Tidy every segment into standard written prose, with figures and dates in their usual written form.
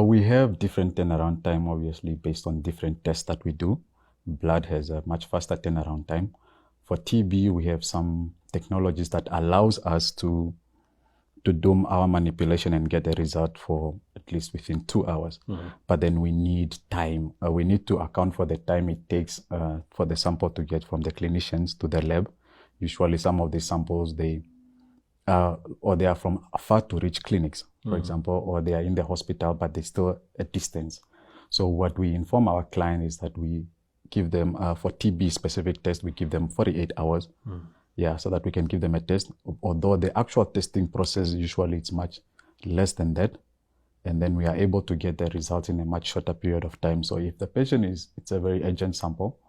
We have different turnaround time, obviously, based on different tests that we do. Blood has a much faster turnaround time. For TB, we have some technologies that allows us to do our manipulation and get a result for at least within 2 hours. But then we need time. We need to account for the time it takes for the sample to get from the clinicians to the lab. Usually some of these samples, they are from far to reach clinics, for example, or they are in the hospital, but they're still a distance. So what we inform our client is that we give them, for TB specific test, we give them 48 hours. Yeah, so that we can give them a test. Although the actual testing process, usually it's much less than that. And then we are able to get the results in a much shorter period of time. So if the patient it's a very urgent sample,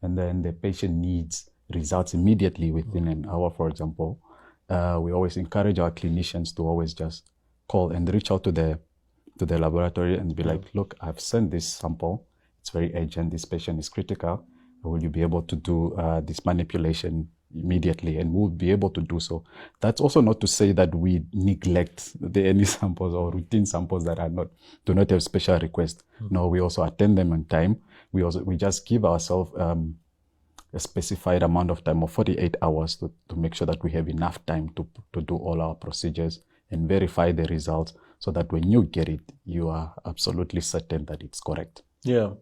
and then the patient needs results immediately within an hour, for example, we always encourage our clinicians to always just call and reach out to the laboratory and be like, look, I've sent this sample. It's very urgent. This patient is critical. Will you be able to do this manipulation immediately? And we'll be able to do so. That's also not to say that we neglect any samples or routine samples that do not have special requests. No, we also attend them on time. We just give ourselves a specified amount of time of 48 hours to make sure that we have enough time to do all our procedures and verify the results, so that when you get it, you are absolutely certain that it's correct. Yeah.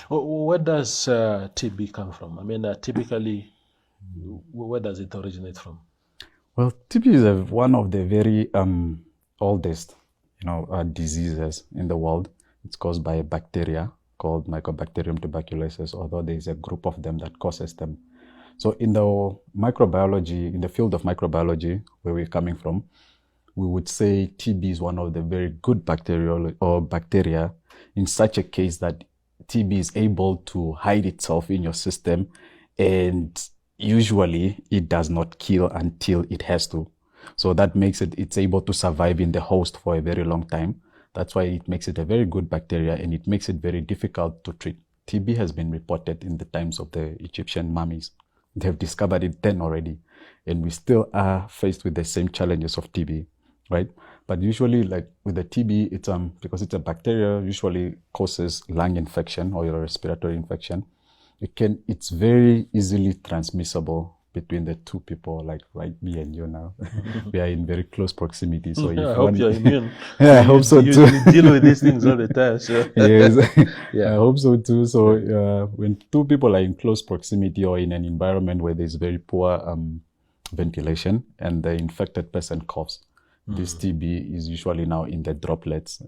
Where does TB come from? I mean, typically, where does it originate from? Well, TB is one of the very oldest, diseases in the world. It's caused by a bacteria called Mycobacterium tuberculosis, although there is a group of them that causes them. So in the microbiology, in the field of microbiology, where we're coming from, we would say TB is one of the very good bacteria in such a case that TB is able to hide itself in your system, and usually it does not kill until it has to. So that makes it's able to survive in the host for a very long time. That's why it makes it a very good bacteria, and it makes it very difficult to treat. TB has been reported in the times of the Egyptian mummies. They have discovered it then already, and we still are faced with the same challenges of TB, right? But usually, like with the TB, it's because it's a bacteria, usually causes lung infection or respiratory infection. It's very easily transmissible between the two people, like me and you now. We are in very close proximity. So I hope you're immune. I hope so too. You deal with these things all the time. So. Yes, I hope so too. So when two people are in close proximity or in an environment where there's very poor ventilation and the infected person coughs, this TB is usually now in the droplets.